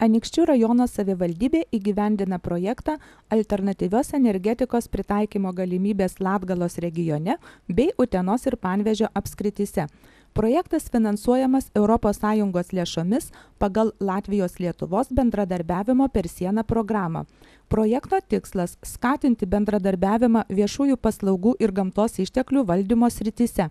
Anykščių rajono savivaldybė įgyvendina projektą alternatyvios energetikos pritaikymo galimybės Latgalos regione bei Utenos ir Panevėžio apskrityse. Projektas finansuojamas ES lėšomis pagal Latvijos-Lietuvos bendradarbiavimo per sieną programą. Projekto tikslas – skatinti bendradarbiavimą viešųjų paslaugų ir gamtos išteklių valdymo srityse.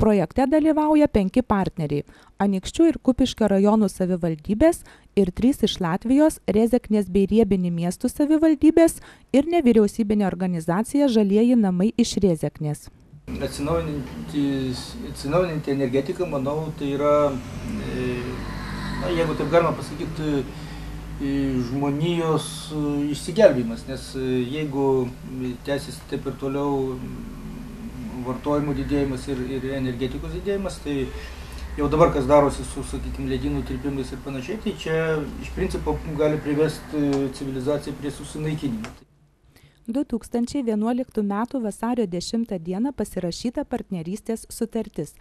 Projekte dalyvauja 5 partneriai – Anykščių ir Kupiškio rajonų savivaldybės ir 3 iš Latvijos, Rezeknės bei Riebinių miestų savivaldybės ir nevyriausybinė organizacija Žalieji namai iš Rezeknės. Atsinaujinanti energetika, manau, tai yra, jeigu taip galima pasakyti, žmonijos išsigelbėjimas, nes jeigu tęsis taip ir toliau vartojimų didėjimas ir energetikos didėjimas, tai jau dabar kas darosi su, sakykime, ledynų tirpimais ir panašiai, tai čia iš principo gali privesti civilizaciją prie susinaikinimo. 2011 m. vasario 10 d. pasirašyta partnerystės sutartis.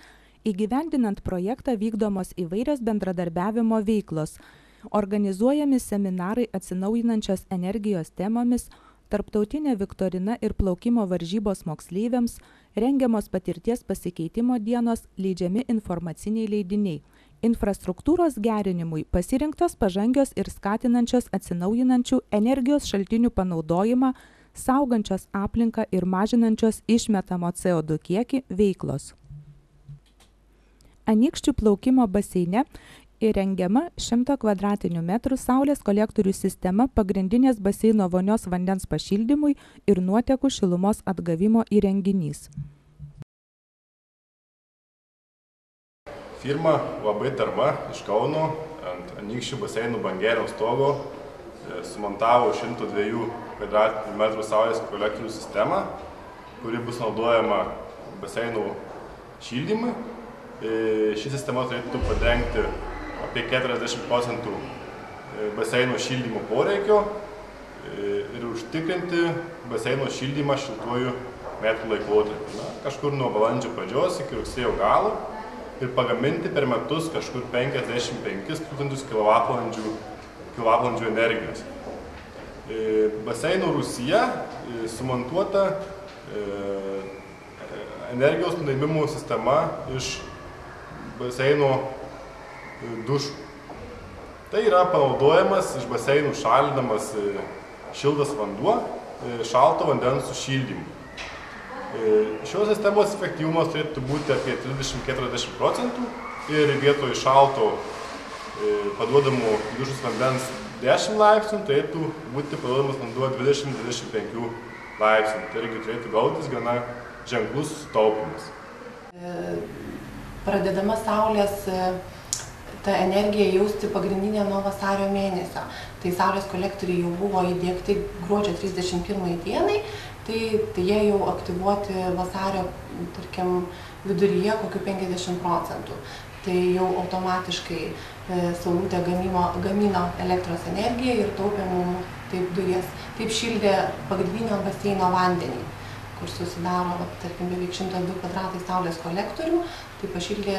Įgyvendinant projektą vykdomos įvairios bendradarbiavimo veiklos, organizuojami seminarai atsinaujinančios energijos temomis, tarptautinė viktorina ir plaukimo varžybos moksleiviams, rengiamos patirties pasikeitimo dienos, leidžiami informaciniai leidiniai. Infrastruktūros gerinimui pasirinktos pažangios ir skatinančios atsinaujinančių energijos šaltinių panaudojimą, saugančios aplinką ir mažinančios išmetamo CO2 kiekį veiklos. Anykščių plaukimo baseine įrengiama 100 m² saulės kolektorių sistema pagrindinės baseino vonios vandens pašildymui ir nuotekų šilumos atgavimo įrenginys. Firma labai Tarma iš Kauno ant Anykščių baseinų bangelio stogo sumontavo 102 m² saulės kolektorių sistemą, kuri bus naudojama baseinų šildymui. Ši sistema turėtų padengti apie 40% baseino šildymo poreikio ir užtikrinti baseino šildymą šiltuoju metų laikotarpiu. Kažkur nuo balandžio pradžios iki rugsėjo galo ir pagaminti per metus kažkur 55 000 kWh energijos. Baseino rūsyje sumontuota energijos nuėmimo sistema iš baseino dušų. Tai yra panaudojamas iš baseinų šalinamas šiltas vanduo šalto vandens sušildymui. Šios sistemos efektyvumas turėtų būti apie 30–40% ir vietoj šalto paduodamų dušus vandens 10 laipsnių turėtų būti paduodamas vanduo 20–25 laipsnių. Tai irgi turėtų gautis gana ženklus sutaupimas. Pradedama saulės ta energija jausti pagrindinė nuo vasario mėnesio. Tai saulės kolektoriai jau buvo įdiegti gruodžio 31 dienai, tai jie jau aktyvuoti vasario, tarkim, viduryje kokiu 50%. Tai jau automatiškai saulutė gamino elektros energiją ir taupė mums taip dujas. Taip šildė pagrindinio baseino vandenį, kur susidaro, tarkim, beveik 102 kvadratai saulės kolektorių, tai pašildė,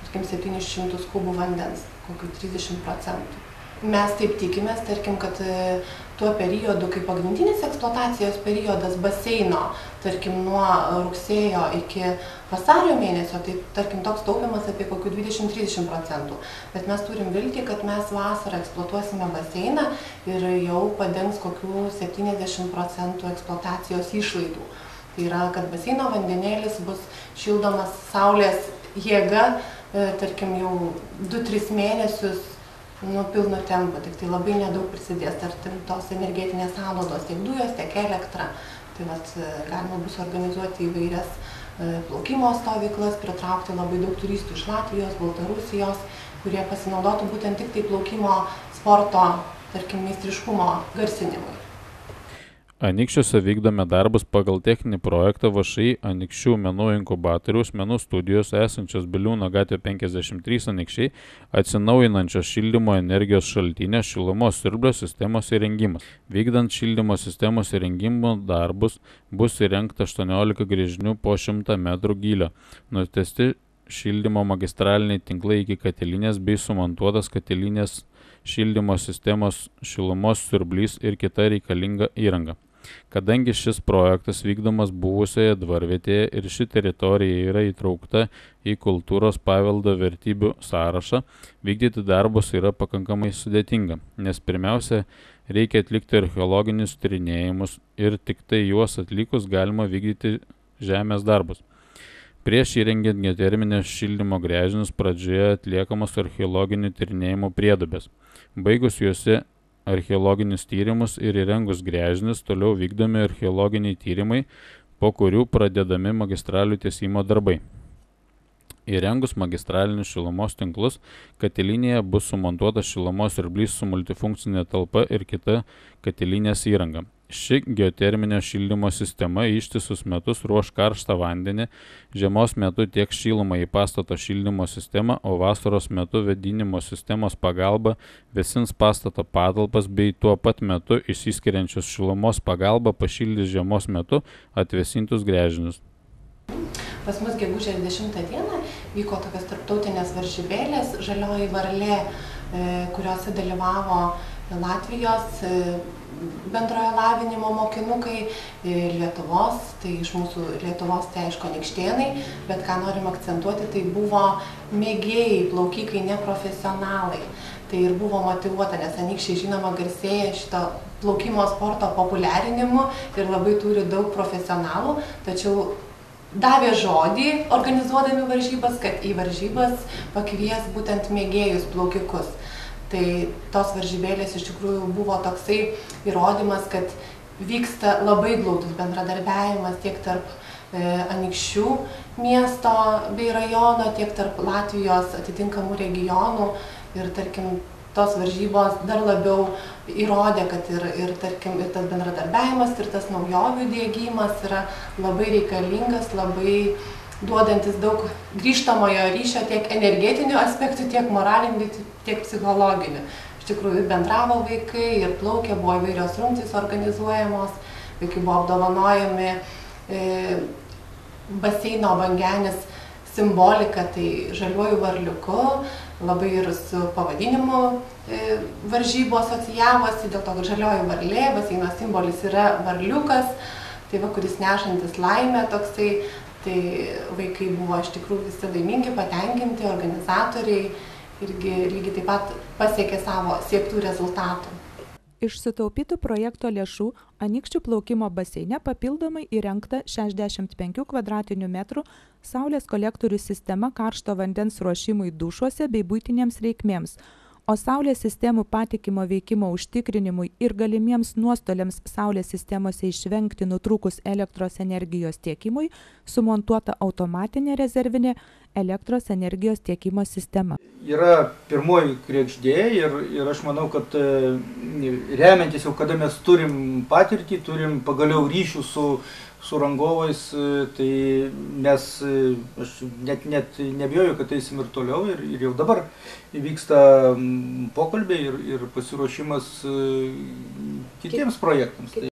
tarkim, 700 kubų vandens, kokiu 30%. Mes taip tikimės, tarkim, kad tuo periodu, kai pagrindinis eksploatacijos periodas baseino, tarkim, nuo rugsėjo iki vasario mėnesio, tai, tarkim, toks taupimas apie kokių 20–30%. Bet mes turim viltį, kad mes vasarą eksploatuosime baseiną ir jau padengs kokių 70% eksploatacijos išlaidų. Tai yra, kad baseino vandenėlis bus šildomas saulės jėga, tarkim, jau 2–3 mėnesius nuo pilno tempo, tik tai labai nedaug prisidės tarkim tos energetinės sąnaudos, tiek dujos, tiek elektra. Tai galima bus organizuoti įvairias plaukimo stovyklas, pritraukti labai daug turistų iš Latvijos, Baltarusijos, kurie pasinaudotų būtent tik tai plaukimo sporto, tarkim, meistriškumo garsinimui. Anykščiuose vykdome darbus pagal techninį projektą VŠI Anykščių menų inkubatoriaus menų studijos esančios Biliūno gatvė 53 Anykščiai atsinaujinančios šildymo energijos šaltinio šilumos siurblio sistemos įrengimas. Vykdant šildymo sistemos įrengimo darbus bus įrengta 18 gręžinių po 100 metrų gylio, nutiesti šildymo magistraliniai tinklai iki katilinės bei sumontuotas katilinės šildymo sistemos, šilumos siurblys ir kita reikalinga įranga. Kadangi šis projektas vykdomas buvusioje dvarvietėje ir ši teritorija yra įtraukta į kultūros paveldo vertybių sąrašą, vykdyti darbus yra pakankamai sudėtinga, nes pirmiausia, reikia atlikti archeologinius tyrinėjimus ir tik tai juos atlikus galima vykdyti žemės darbus. Prieš įrengiant geoterminio šildymo gręžinius pradžioje atliekamos archeologinių tyrinėjimų priedubės. Baigus juose archeologinius tyrimus ir įrengus gręžinius, toliau vykdomi archeologiniai tyrimai, po kurių pradedami magistralių tiesimo darbai. Įrengus magistralinius šilumos tinklus, katilinėje bus sumontuotas šilumos siurblys su multifunkcinė talpa ir kita katilinės įranga. Ši geoterminio šildymo sistema ištisus metus ruoš karštą vandenį, žiemos metu tiek šilumą į pastato šildymo sistemą, o vasaros metu vėdinimo sistemos pagalba vėsins pastato patalpas bei tuo pat metu išsiskiriančios šilumos pagalba pašildys žiemos metu atvėsintus gręžinius. Pas mus gegužės 10 dieną vyko tokios tarptautinės varžybėlės Žalioji varlė, kuriuose dalyvavo Latvijos bendrojo lavinimo mokinukai, Lietuvos, tai iš mūsų Lietuvos tai aišku Anykštėnai, bet ką norim akcentuoti, tai buvo mėgėjai, plaukikai, neprofesionalai. Tai ir buvo motyvuota, nes Anykščiai žinoma garsėja šito plaukimo sporto populiarinimu ir labai turi daug profesionalų, tačiau davė žodį, organizuodami varžybas, kad į varžybas pakvies būtent mėgėjus plaukikus. Tai tos varžybėlės iš tikrųjų buvo toksai įrodymas, kad vyksta labai glaudus bendradarbiavimas tiek tarp Anykščių miesto bei rajono, tiek tarp Latvijos atitinkamų regionų. Ir tarkim, tos varžybos dar labiau įrodė, kad ir tas bendradarbiavimas, ir tas naujovių diegimas yra labai reikalingas, labai duodantis daug grįžtamojo ryšio tiek energetinių aspektų, tiek moralinių, tiek psichologinių. Iš tikrųjų bendravo vaikai ir plaukė, buvo įvairios rungtys organizuojamos, vaikai buvo apdovanojami baseino Bangenis simbolika, tai žaliuoju varliuku, labai ir su pavadinimu varžybų asocijavosi, dėl to, kad žalioji varlė, baseino simbolis yra varliukas, tai va, kuris nešantis laimę toksai. Tai vaikai buvo iš tikrųjų visi laimingi, patenkinti, organizatoriai irgi lygiai taip pat pasiekė savo siektų rezultatų. Iš sutaupytų projekto lėšų Anykščių plaukimo baseine papildomai įrengta 65 kvadratinių metrų saulės kolektorių sistema karšto vandens ruošimui dušuose bei buitinėms reikmėms, o saulės sistemų patikimo veikimo užtikrinimui ir galimiems nuostoliams saulės sistemose išvengti nutrūkus elektros energijos tiekimui sumontuota automatinė rezervinė elektros energijos tiekimo sistema. Yra pirmoji kregždė ir aš manau, kad remiantis jau, kada mes turim patirtį, turim pagaliau ryšių su rangovais, tai mes, aš net nebijoju, kad eisim ir toliau ir jau dabar vyksta pokalbiai ir pasiruošimas kitiems projektams.